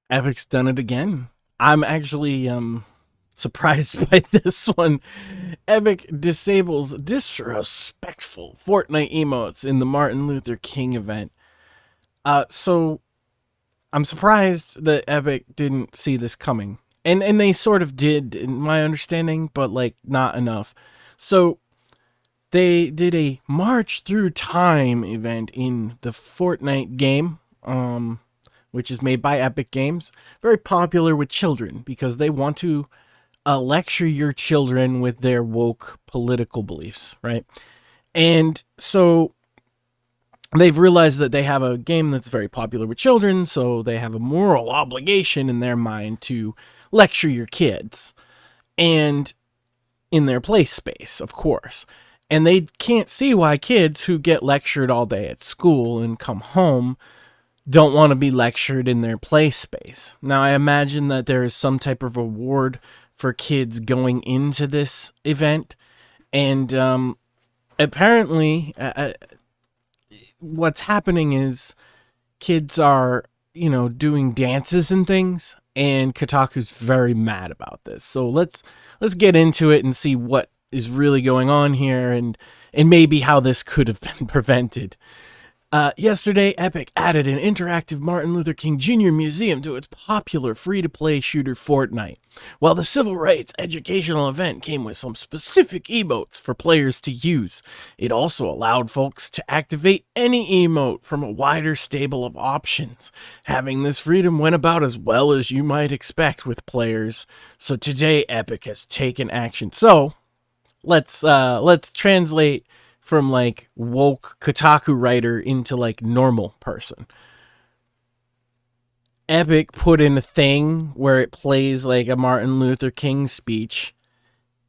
Epic's done it again. I'm actually surprised by this one. Epic disables disrespectful Fortnite emotes in the Martin Luther King event. So I'm surprised that Epic didn't see this coming. And they sort of did, in my understanding, but like not enough. So they did a March Through Time event in the Fortnite game, which is made by Epic Games. Very popular with children because they want to lecture your children with their woke political beliefs, right? And so they've realized that they have a game that's very popular with children, so they have a moral obligation in their mind to lecture your kids. And in their play space, of course. And they can't see why kids who get lectured all day at school and come home don't want to be lectured in their play space. Now, I imagine that there is some type of reward for kids going into this event. And apparently, what's happening is kids are, doing dances and things. And Kotaku's very mad about this. So let's get into it and see what is really going on here and maybe how this could have been prevented. Yesterday, Epic added an interactive Martin Luther King Jr. museum to its popular free-to-play shooter Fortnite. While the civil rights educational event came with some specific emotes for players to use, it also allowed folks to activate any emote from a wider stable of options. Having this freedom went about as well as you might expect with players. So today, Epic has taken action. So let's translate from like woke Kotaku writer into like normal person. Epic put in a thing where it plays like a Martin Luther King speech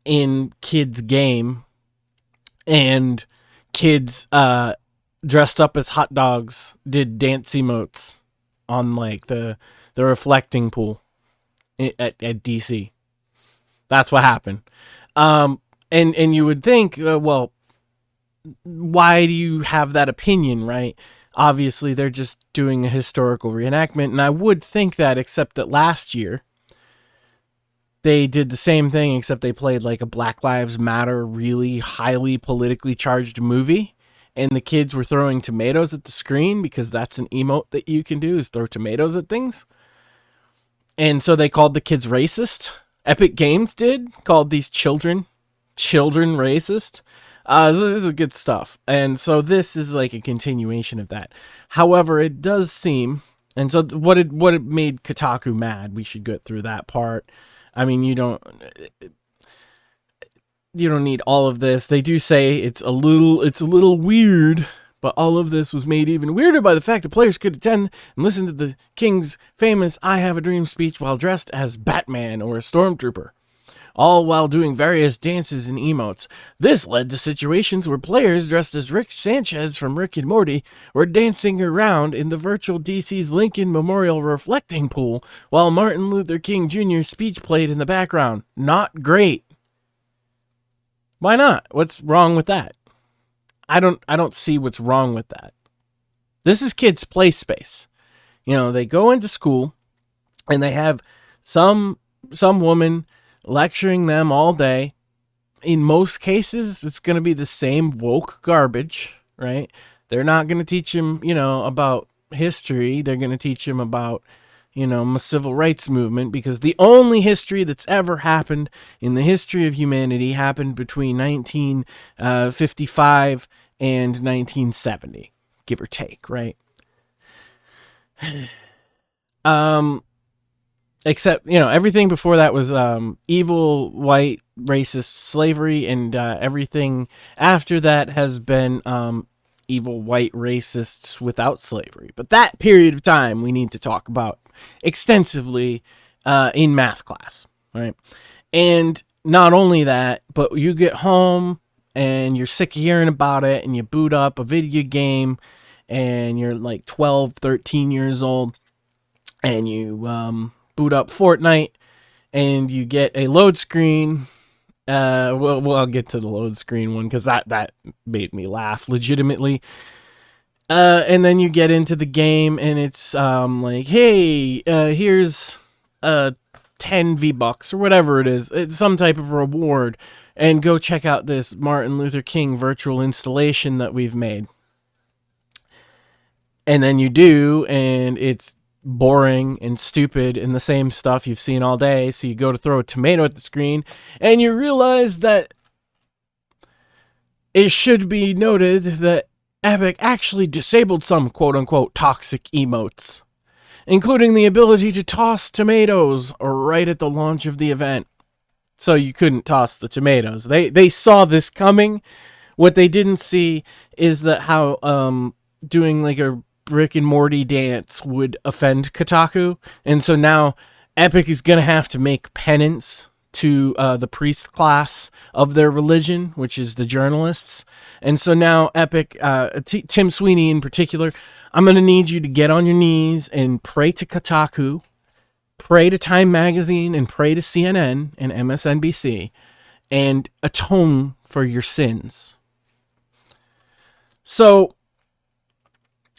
in kids' game, and kids dressed up as hot dogs did dance emotes on like the reflecting pool at DC. That's what happened. And you would think, well, why do you have that opinion, right? Obviously, they're just doing a historical reenactment, and I would think that, except that last year they did the same thing, except they played like a Black Lives Matter, really highly politically charged movie, and the kids were throwing tomatoes at the screen because that's an emote that you can do is throw tomatoes at things. And so they called the kids racist. Epic Games did, called these children racist. This is good stuff. And so this is like a continuation of that. However, it does seem, and so what it made Kotaku mad, we should get through that part. I mean, you don't need all of this. They do say it's a little weird, but all of this was made even weirder by the fact that players could attend and listen to the King's famous I Have a Dream speech while dressed as Batman or a stormtrooper, all while doing various dances and emotes. This led to situations where players dressed as Rick Sanchez from Rick and Morty were dancing around in the virtual DC's Lincoln Memorial reflecting pool while Martin Luther King Jr.'s speech played in the background. Not great. Why not? What's wrong with that? I don't see what's wrong with that. This is kids' play space. They go into school and they have some woman lecturing them all day. In most cases, it's going to be the same woke garbage, right? They're not going to teach them, about history. They're going to teach them about, the civil rights movement, because the only history that's ever happened in the history of humanity happened between 1955 and 1970, give or take, right? Except, everything before that was evil, white, racist slavery, and everything after that has been evil, white, racists without slavery. But that period of time we need to talk about extensively in math class, right? And not only that, but you get home and you're sick of hearing about it, and you boot up a video game, and you're like 12, 13 years old, and you boot up Fortnite, and you get a load screen. Well, I'll get to the load screen one because that made me laugh legitimately. And then you get into the game, and it's like, hey, here's 10 V-Bucks or whatever it is. It's some type of reward, and go check out this Martin Luther King virtual installation that we've made. And then you do, and it's boring and stupid and the same stuff you've seen all day. So you go to throw a tomato at the screen, and you realize that it should be noted that Epic actually disabled some quote-unquote toxic emotes, including the ability to toss tomatoes right at the launch of the event. So you couldn't toss the tomatoes. They saw this coming. What they didn't see is that how doing like a Rick and Morty dance would offend Kotaku. And so now Epic is going to have to make penance to the priest class of their religion, which is the journalists. And so now Epic, Tim Sweeney in particular, I'm going to need you to get on your knees and pray to Kotaku, pray to Time Magazine, and pray to CNN and MSNBC, and atone for your sins. So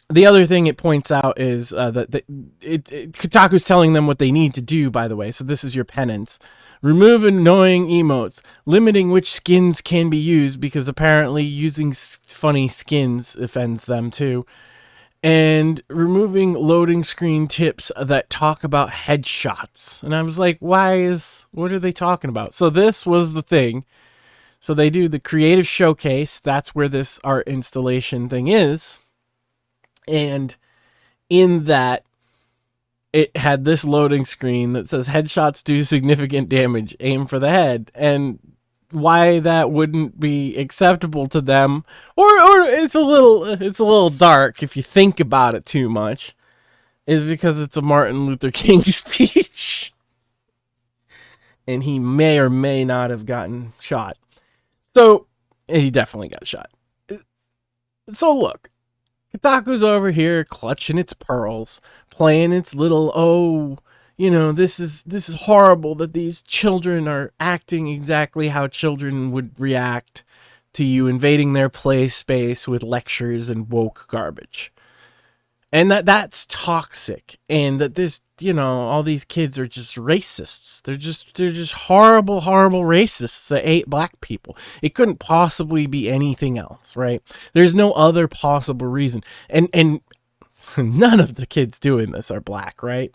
the other thing it points out is that Kotaku's telling them what they need to do, by the way. So this is your penance. Remove annoying emotes, limiting which skins can be used, because apparently using funny skins offends them too. And removing loading screen tips that talk about headshots. And I was like, what are they talking about? So this was the thing. So they do the creative showcase. That's where this art installation thing is. And in that, it had this loading screen that says headshots do significant damage, aim for the head. And why that wouldn't be acceptable to them, or it's a little dark if you think about it too much, is because it's a Martin Luther King speech. And he may or may not have gotten shot. So he definitely got shot. So look, Kotaku's over here clutching its pearls, playing its little, this is horrible that these children are acting exactly how children would react to you invading their play space with lectures and woke garbage. And that's toxic, and that this, all these kids are just racists. They're just horrible, horrible racists that hate black people. It couldn't possibly be anything else, right? There's no other possible reason. And none of the kids doing this are black, right?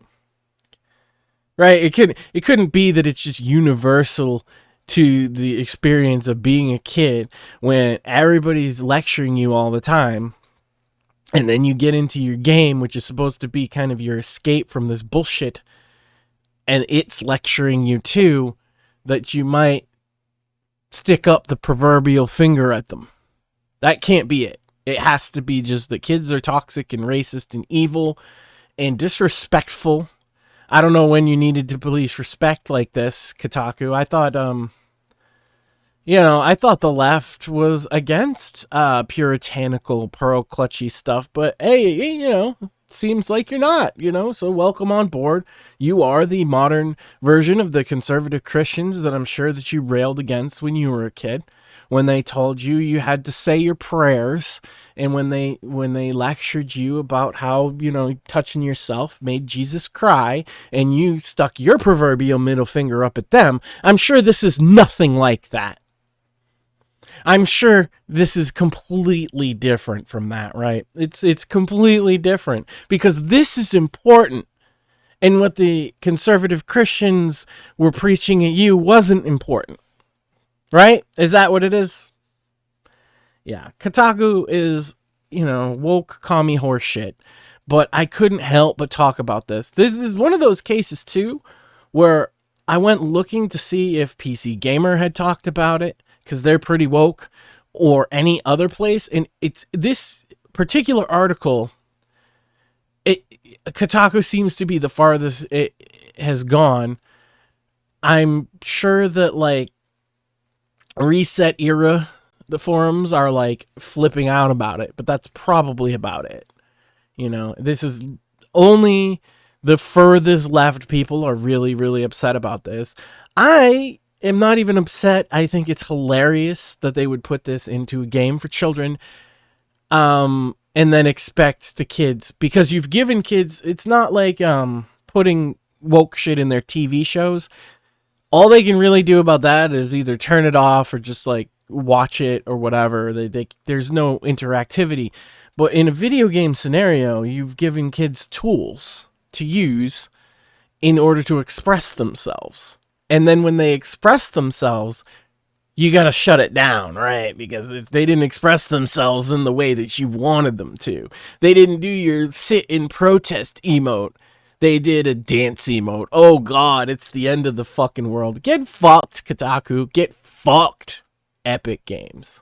Right? It couldn't be that it's just universal to the experience of being a kid when everybody's lecturing you all the time. And then you get into your game, which is supposed to be kind of your escape from this bullshit, and it's lecturing you too, that you might stick up the proverbial finger at them. That can't be it. It has to be just that kids are toxic and racist and evil and disrespectful. I don't know when you needed to police respect like this, Kotaku. I thought, I thought the left was against puritanical, pearl clutchy stuff, but hey, it seems like you're not, so welcome on board. You are the modern version of the conservative Christians that I'm sure that you railed against when you were a kid, when they told you had to say your prayers, and when they lectured you about how, touching yourself made Jesus cry, and you stuck your proverbial middle finger up at them. I'm sure this is nothing like that. I'm sure this is completely different from that, right? It's completely different, because this is important. And what the conservative Christians were preaching at you wasn't important. Right? Is that what it is? Yeah. Kotaku is, woke commie horse shit. But I couldn't help but talk about this. This is one of those cases, too, where I went looking to see if PC Gamer had talked about it, because they're pretty woke, or any other place. And it's this particular article, Kotaku seems to be the farthest it has gone. I'm sure that, Reset Era, the forums are, flipping out about it, but that's probably about it. This is only the furthest left people are really, really upset about this. I am not even upset. I think it's hilarious that they would put this into a game for children. and then expect the kids, because you've given kids, it's not like putting woke shit in their TV shows. All they can really do about that is either turn it off or just like watch it or whatever. There's no interactivity. But in a video game scenario, you've given kids tools to use in order to express themselves. And then when they express themselves, you got to shut it down, right? Because they didn't express themselves in the way that you wanted them to. They didn't do your sit in protest emote. They did a dance emote. Oh God, it's the end of the fucking world. Get fucked, Kotaku. Get fucked, Epic Games.